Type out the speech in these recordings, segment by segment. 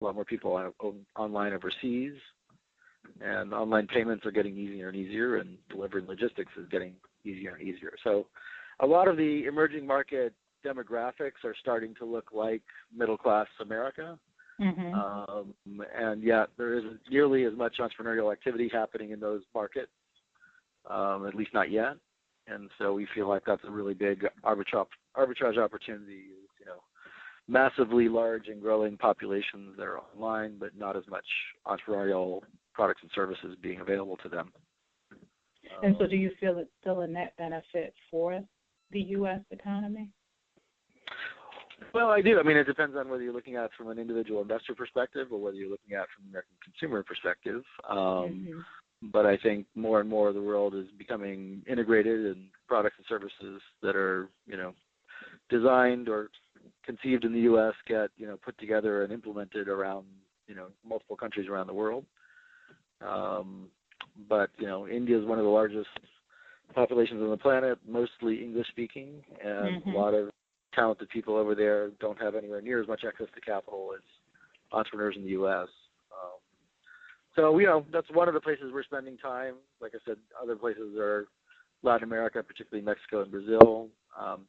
a lot more people are online overseas, and online payments are getting easier and easier, and delivery and logistics is getting easier and easier. So a lot of the emerging market demographics are starting to look like middle-class America. And yet there isn't nearly as much entrepreneurial activity happening in those markets, at least not yet. And so we feel like that's a really big arbitrage opportunity. Massively large and growing populations that are online, but not as much entrepreneurial products and services being available to them. And so do you feel it's still a net benefit for the U.S. economy? Well, I do. I mean, it depends on whether you're looking at it from an individual investor perspective or whether you're looking at it from an American consumer perspective. But I think more and more of the world is becoming integrated, and products and services that are, designed or conceived in the U.S. get, put together and implemented around, multiple countries around the world. But, India is one of the largest populations on the planet, mostly English-speaking, and a lot of talented people over there don't have anywhere near as much access to capital as entrepreneurs in the U.S. So, that's one of the places we're spending time. Like I said, other places are Latin America, particularly Mexico and Brazil,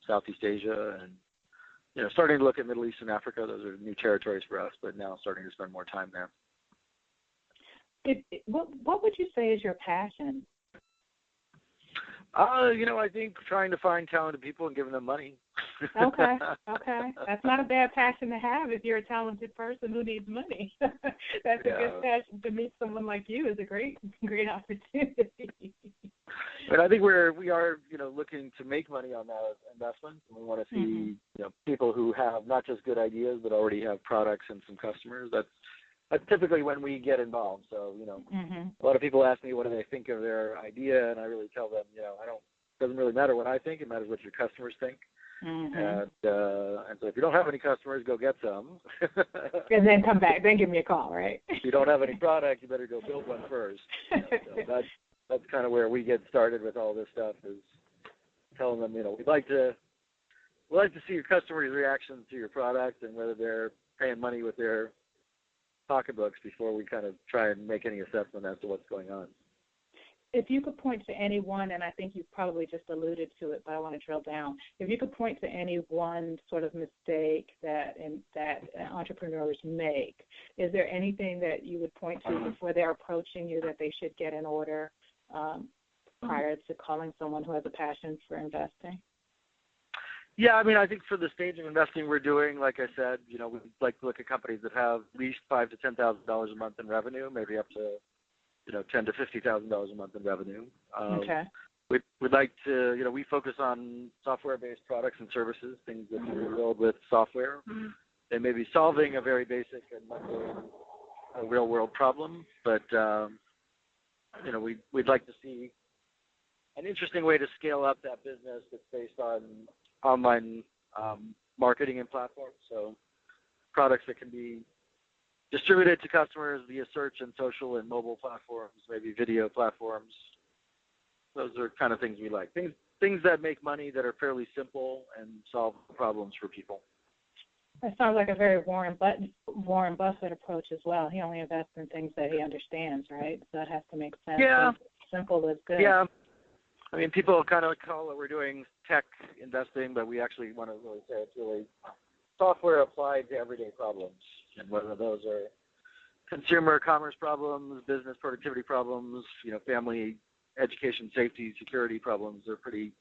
Southeast Asia, and, starting to look at Middle East and Africa. Those are new territories for us, but now starting to spend more time there. What would you say is your passion? I think trying to find talented people and giving them money. Okay. That's not a bad passion to have if you're a talented person who needs money. That's a good passion. To meet someone like you is a great opportunity. But I think we are looking to make money on that investment. And we want to see people who have not just good ideas but already have products and some customers. That's typically when we get involved. So, a lot of people ask me what do they think of their idea, and I really tell them, it doesn't really matter what I think. It matters what your customers think. And so if you don't have any customers, go get some. And then come back. Then give me a call, right? If you don't have any product, you better go build one first. So that's kind of where we get started with all this stuff, is telling them, we'd like to see your customers' reactions to your product and whether they're paying money with their pocketbooks before we kind of try and make any assessment as to what's going on. If you could point to any one, and I think you probably just alluded to it, but I want to drill down. If you could point to any one sort of mistake that entrepreneurs make, is there anything that you would point to before they're approaching you that they should get in order prior to calling someone who has a passion for investing? Yeah, I mean, I think for the stage of investing we're doing, like I said, we'd like to look at companies that have at least $5,000 to $10,000 a month in revenue, maybe up to $10,000 to $50,000 a month in revenue. Okay. We'd like to, we focus on software-based products and services, things that we build with software. They may be solving a very basic and mundane real-world problem, but we'd like to see an interesting way to scale up that business that's based on online marketing and platforms. So products that can be distributed to customers via search and social and mobile platforms, maybe video platforms. Those are kind of things we like. Things that make money that are fairly simple and solve problems for people. That sounds like a very Warren Buffett approach as well. He only invests in things that he understands, right? So that has to make sense. Yeah. Simple is good. Yeah. I mean, people kind of call what we're doing tech investing, but we actually want to really say it's really software applied to everyday problems, and whether those are consumer commerce problems, business productivity problems, family education, safety, security problems, are pretty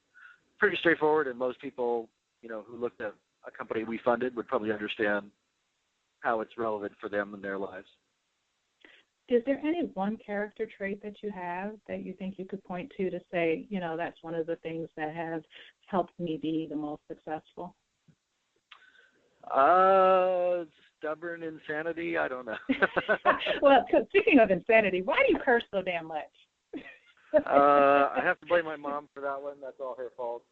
straightforward, and most people, who looked at a company we funded would probably understand how it's relevant for them in their lives. Is there any one character trait that you have that you think you could point to say, that's one of the things that has helped me be the most successful? Stubborn insanity? I don't know. Well, speaking of insanity, why do you curse so damn much? I have to blame my mom for that one. That's all her fault.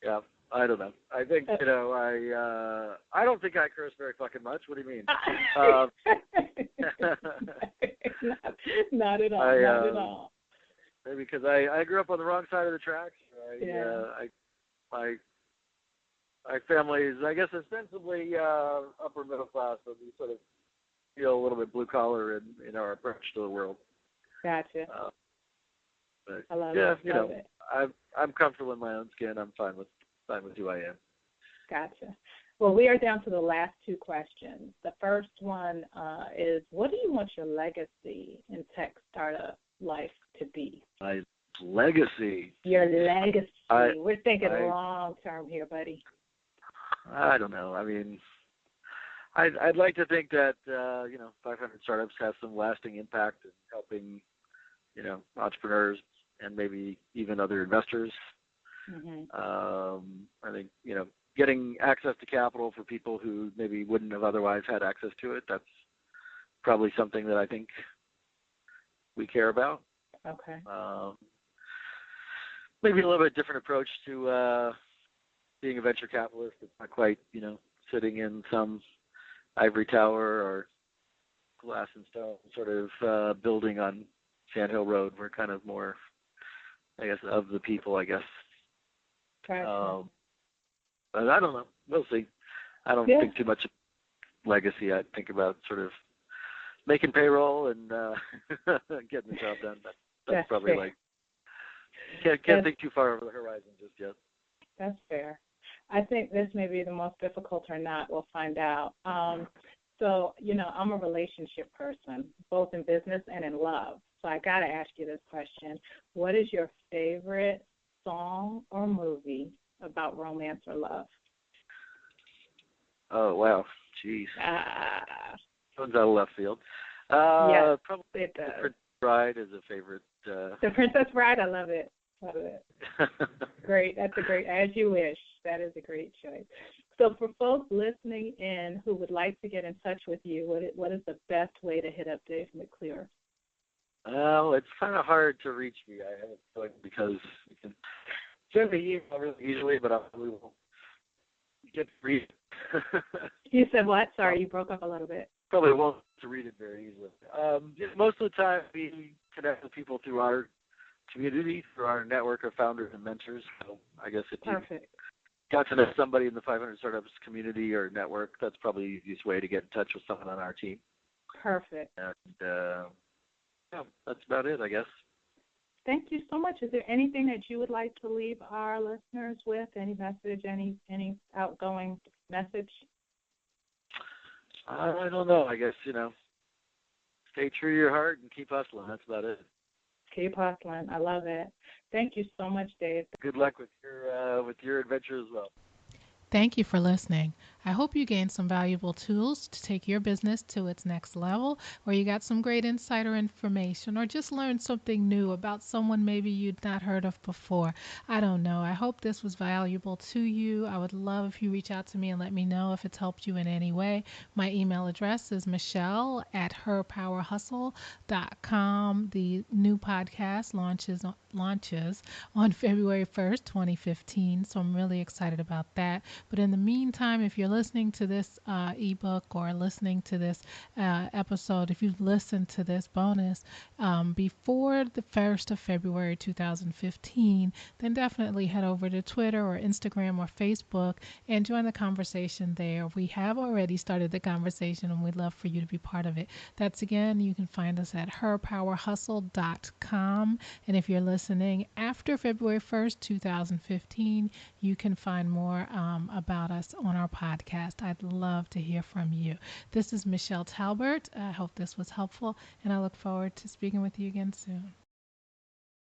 Yeah, I don't know. I think, I don't think I curse very fucking much. What do you mean? Not at all. Not at all. Maybe because I grew up on the wrong side of the tracks. my family is, I guess, ostensibly upper middle class, but we sort of feel a little bit blue collar in our approach to the world. Gotcha. But I love yeah, it. you know, I'm comfortable in my own skin. I'm fine with who I am. Gotcha. Well, we are down to the last two questions. The first one is, what do you want your legacy in tech startup life to be? My legacy. Your legacy. We're thinking long term here, buddy. I don't know. I mean, I'd like to think that 500 startups has some lasting impact in helping, entrepreneurs and maybe even other investors. I think getting access to capital for people who maybe wouldn't have otherwise had access to it. That's probably something that I think we care about. Okay. Maybe a little bit different approach to being a venture capitalist. It's not quite, sitting in some ivory tower or glass and stone sort of building on Sand Hill Road. We're kind of more, I guess, of the people, I guess. Gotcha. But I don't know. We'll see. I don't think too much of legacy. I think about sort of making payroll and getting the job done. That's probably fair. Can't think too far over the horizon just yet. That's fair. I think this may be the most difficult or not. We'll find out. So, I'm a relationship person, both in business and in love. So I got to ask you this question. What is your favorite song or movie about romance or love? Oh, wow. Jeez. Comes out of left field. Yes, probably it does. The Princess Bride is a favorite. The Princess Bride? I love it. Love it. Great. That's a great, as you wish. That is a great choice. So for folks listening in who would like to get in touch with you, what is the best way to hit up Dave McClure? Well, it's kind of hard to reach me. I have a feeling because you can send me email really easily, but I probably won't get to read it. You said what? Sorry, you broke up a little bit. Probably won't to read it very easily. Most of the time, we connect with people through our community, through our network of founders and mentors. So I guess if you got to know somebody in the 500 Startups community or network, that's probably the easiest way to get in touch with someone on our team. Perfect. And that's about it, I guess. Thank you so much. Is there anything that you would like to leave our listeners with? Any message, any outgoing message? I don't know. I guess, stay true to your heart and keep hustling. That's about it. Keep hustling. I love it. Thank you so much, Dave. Good luck with your adventure as well. Thank you for listening. I hope you gained some valuable tools to take your business to its next level, or you got some great insider information, or just learned something new about someone maybe you'd not heard of before. I don't know. I hope this was valuable to you. I would love if you reach out to me and let me know if it's helped you in any way. My email address is michelle@herpowerhustle.com. The new podcast launches on February 1st, 2015, so I'm really excited about that. But in the meantime, if you're listening to this ebook or listening to this episode, if you've listened to this bonus before the 1st of February 2015, then definitely head over to Twitter or Instagram or Facebook and join the conversation there. We have already started the conversation and we'd love for you to be part of it. That's again, you can find us at herpowerhustle.com. And if you're listening after February 1st, 2015, you can find more about us on our podcast. I'd love to hear from you. This is Michelle Talbert. I hope this was helpful, and I look forward to speaking with you again soon.